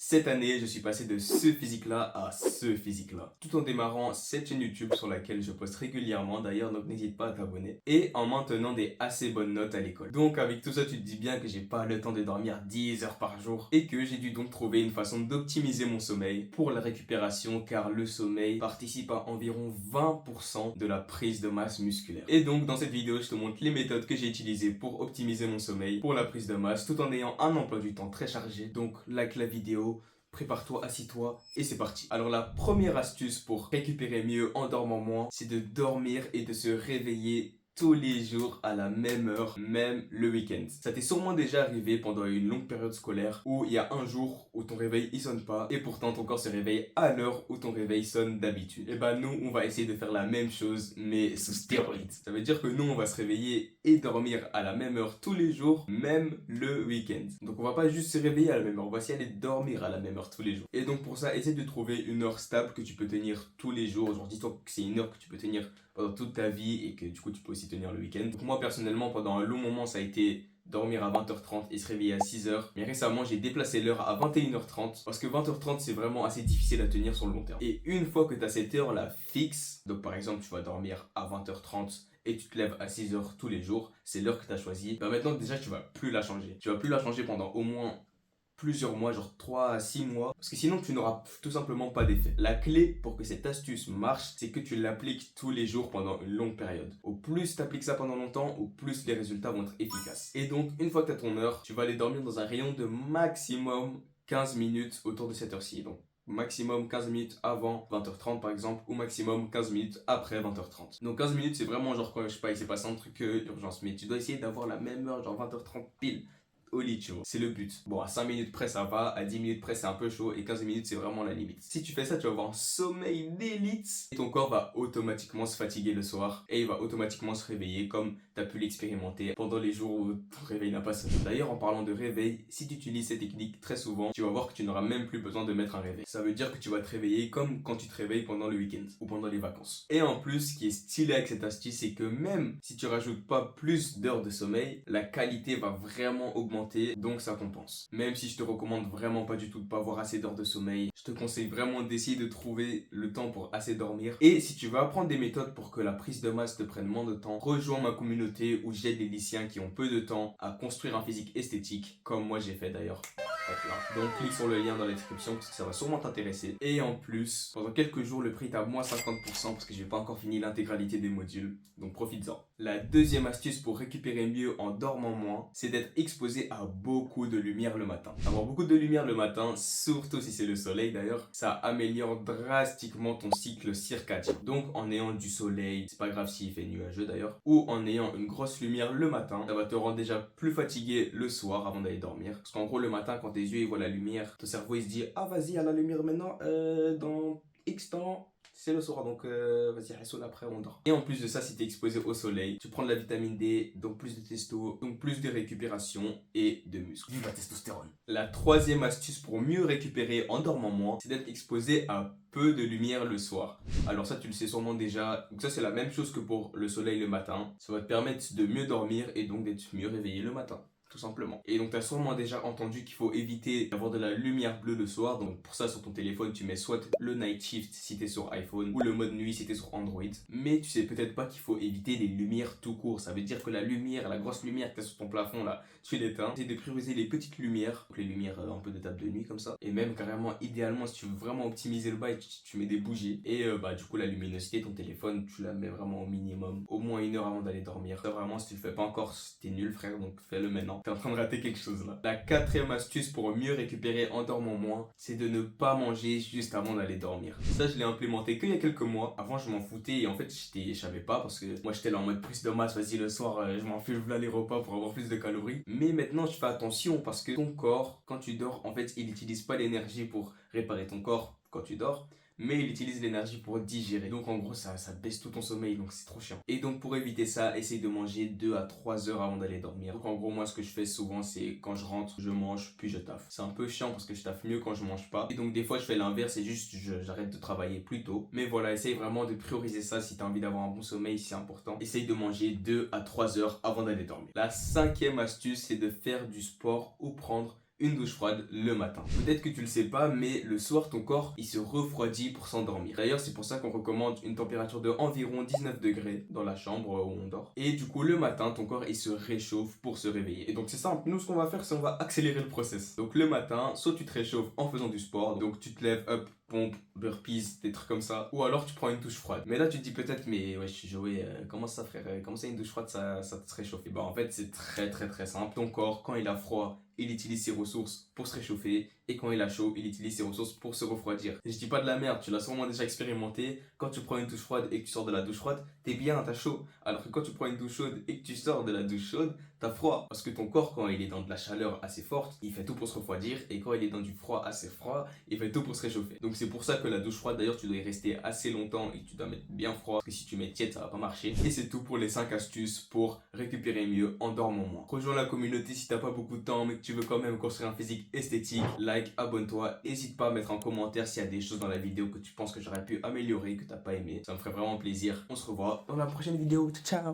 Cette année, je suis passé de ce physique-là à ce physique-là. Tout en démarrant cette chaîne YouTube sur laquelle je poste régulièrement d'ailleurs, donc n'hésite pas à t'abonner. Et en maintenant des assez bonnes notes à l'école. Donc avec tout ça, tu te dis bien que j'ai pas le temps de dormir 10 heures par jour. Et que j'ai dû donc trouver une façon d'optimiser mon sommeil pour la récupération, car le sommeil participe à environ 20% de la prise de masse musculaire. Et donc dans cette vidéo, je te montre les méthodes que j'ai utilisées pour optimiser mon sommeil, pour la prise de masse, tout en ayant un emploi du temps très chargé. Donc like la vidéo, prépare-toi, assis-toi et c'est parti. Alors la première astuce pour récupérer mieux en dormant moins, c'est de dormir et de se réveiller tous les jours à la même heure, même le week-end. Ça t'est sûrement déjà arrivé pendant une longue période scolaire où il y a un jour où ton réveil il sonne pas et pourtant ton corps se réveille à l'heure où ton réveil sonne d'habitude. Et bah nous on va essayer de faire la même chose mais sous stéroïdes. Ça veut dire que nous on va se réveiller et dormir à la même heure tous les jours, même le week-end. Donc on va pas juste se réveiller à la même heure, on va aussi aller dormir à la même heure tous les jours. Et donc pour ça, essaie de trouver une heure stable que tu peux tenir tous les jours. Genre dis-toi que c'est une heure que tu peux tenir pendant toute ta vie et que du coup tu peux aussi tenir le week-end. Donc moi personnellement pendant un long moment ça a été dormir à 20h30 et se réveiller à 6h. Mais récemment j'ai déplacé l'heure à 21h30 parce que 20h30 c'est vraiment assez difficile à tenir sur le long terme. Et une fois que tu as cette heure là fixe, donc par exemple tu vas dormir à 20h30 et tu te lèves à 6h tous les jours, c'est l'heure que tu as choisie, bah maintenant déjà tu vas plus la changer. Tu vas plus la changer pendant au moins plusieurs mois, genre 3 à 6 mois, parce que sinon tu n'auras tout simplement pas d'effet. La clé pour que cette astuce marche, c'est que tu l'appliques tous les jours pendant une longue période. Au plus tu appliques ça pendant longtemps, au plus les résultats vont être efficaces. Et donc, une fois que tu as ton heure, tu vas aller dormir dans un rayon de maximum 15 minutes autour de cette heure-ci. Donc, maximum 15 minutes avant 20h30 par exemple, ou maximum 15 minutes après 20h30. Donc 15 minutes c'est vraiment genre quand je sais pas, il s'est passé un truc urgence, mais tu dois essayer d'avoir la même heure, genre 20h30 pile au lit, tu vois. C'est le but. Bon, à 5 minutes près, ça va. À 10 minutes près, c'est un peu chaud. Et 15 minutes, c'est vraiment la limite. Si tu fais ça, tu vas avoir un sommeil d'élite. Et ton corps va automatiquement se fatiguer le soir. Et il va automatiquement se réveiller comme tu as pu l'expérimenter pendant les jours où ton réveil n'a pas sonné. D'ailleurs, en parlant de réveil, si tu utilises cette technique très souvent, tu vas voir que tu n'auras même plus besoin de mettre un réveil. Ça veut dire que tu vas te réveiller comme quand tu te réveilles pendant le week-end ou pendant les vacances. Et en plus, ce qui est stylé avec cette astuce, c'est que même si tu rajoutes pas plus d'heures de sommeil, la qualité va vraiment augmenter. Donc ça compense. Même si je te recommande vraiment pas du tout de pas avoir assez d'heures de sommeil, je te conseille vraiment d'essayer de trouver le temps pour assez dormir. Et si tu veux apprendre des méthodes pour que la prise de masse te prenne moins de temps, rejoins ma communauté où j'aide les lycéens qui ont peu de temps à construire un physique esthétique, comme moi j'ai fait d'ailleurs. Donc clique sur le lien dans la description parce que ça va sûrement t'intéresser. Et en plus, pendant quelques jours, le prix est à moins 50% parce que j'ai pas encore fini l'intégralité des modules. Donc profites-en. La deuxième astuce pour récupérer mieux en dormant moins, c'est d'être exposé à beaucoup de lumière le matin. Avoir beaucoup de lumière le matin, surtout si c'est le soleil d'ailleurs, ça améliore drastiquement ton cycle circadien. Donc en ayant du soleil, c'est pas grave s'il fait nuageux d'ailleurs, ou en ayant une grosse lumière le matin, ça va te rendre déjà plus fatigué le soir avant d'aller dormir. Parce qu'en gros le matin quand tes yeux ils voient la lumière, ton cerveau il se dit ah vas-y à la lumière maintenant, dans X temps c'est le soir, donc vas-y, reste après, on dort. Et en plus de ça, si tu es exposé au soleil, tu prends de la vitamine D, donc plus de testo, donc plus de récupération et de muscles. Vive la testostérone. La troisième astuce pour mieux récupérer en dormant moins, c'est d'être exposé à peu de lumière le soir. Alors ça, tu le sais sûrement déjà. Donc ça, c'est la même chose que pour le soleil le matin. Ça va te permettre de mieux dormir et donc d'être mieux réveillé le matin. Tout simplement. Et donc tu as sûrement déjà entendu qu'il faut éviter d'avoir de la lumière bleue le soir. Donc pour ça sur ton téléphone tu mets soit le night shift si tu es sur iPhone ou le mode nuit si tu es sur Android. Mais tu sais peut-être pas qu'il faut éviter les lumières tout court. Ça veut dire que la lumière, la grosse lumière que tu as sur ton plafond là, tu l'éteins. C'est de prioriser les petites lumières, donc les lumières un peu de table de nuit comme ça. Et même carrément idéalement si tu veux vraiment optimiser le bail, tu mets des bougies. Et du coup la luminosité de ton téléphone tu la mets vraiment au minimum. Au moins 1 heure avant d'aller dormir. Ça vraiment si tu le fais pas encore t'es nul frère, donc fais-le maintenant. T'es en train de rater quelque chose là. La quatrième astuce pour mieux récupérer en dormant moins, c'est de ne pas manger juste avant d'aller dormir. Ça je l'ai implémenté qu'il y a quelques mois. Avant je m'en foutais et en fait je savais pas parce que moi j'étais là en mode prise de masse, vas-y le soir je m'en fiche là les repas pour avoir plus de calories. Mais maintenant je fais attention parce que ton corps quand tu dors en fait il n'utilise pas l'énergie pour réparer ton corps quand tu dors, mais il utilise l'énergie pour digérer. Donc en gros ça baisse tout ton sommeil, donc c'est trop chiant. Et donc pour éviter ça, essaye de manger 2 à 3 heures avant d'aller dormir. Donc en gros moi ce que je fais souvent c'est quand je rentre, je mange puis je taffe. C'est un peu chiant parce que je taffe mieux quand je mange pas. Et donc des fois je fais l'inverse, c'est juste j'arrête de travailler plus tôt. Mais voilà, essaye vraiment de prioriser ça si tu as envie d'avoir un bon sommeil, c'est important. Essaye de manger 2 à 3 heures avant d'aller dormir. La cinquième astuce c'est de faire du sport ou prendre une douche froide le matin. Peut-être que tu le sais pas, mais le soir, ton corps, il se refroidit pour s'endormir. D'ailleurs, c'est pour ça qu'on recommande une température de environ 19 degrés dans la chambre où on dort. Et du coup, le matin, ton corps, il se réchauffe pour se réveiller. Et donc, c'est simple. Nous, ce qu'on va faire, c'est on va accélérer le process. Donc, le matin, soit tu te réchauffes en faisant du sport. Donc, tu te lèves, hop, pompe, burpees, des trucs comme ça. Ou alors, tu prends une douche froide. Mais là, tu te dis peut-être, mais ouais, je suis Joey, comment ça, frère? Comment ça, une douche froide, ça te réchauffe? Et bah, en fait, c'est très simple. Ton corps, quand il a froid, il utilise ses ressources pour se réchauffer, et quand il a chaud, il utilise ses ressources pour se refroidir. Et je dis pas de la merde, tu l'as sûrement déjà expérimenté. Quand tu prends une douche froide et que tu sors de la douche froide, t'es bien, t'as chaud. Alors que quand tu prends une douche chaude et que tu sors de la douche chaude, t'as froid. Parce que ton corps, quand il est dans de la chaleur assez forte, il fait tout pour se refroidir, et quand il est dans du froid assez froid, il fait tout pour se réchauffer. Donc c'est pour ça que la douche froide, d'ailleurs, tu dois y rester assez longtemps et tu dois mettre bien froid, parce que si tu mets tiède, ça va pas marcher. Et c'est tout pour les 5 astuces pour récupérer mieux en dormant moins. Rejoins la communauté si t'as pas beaucoup de temps mais que tu veux quand même construire un physique esthétique. Like, abonne-toi, n'hésite pas à mettre en commentaire s'il y a des choses dans la vidéo que tu penses que j'aurais pu améliorer, que t'as pas aimé. Ça me ferait vraiment plaisir. On se revoit dans la prochaine vidéo. Ciao!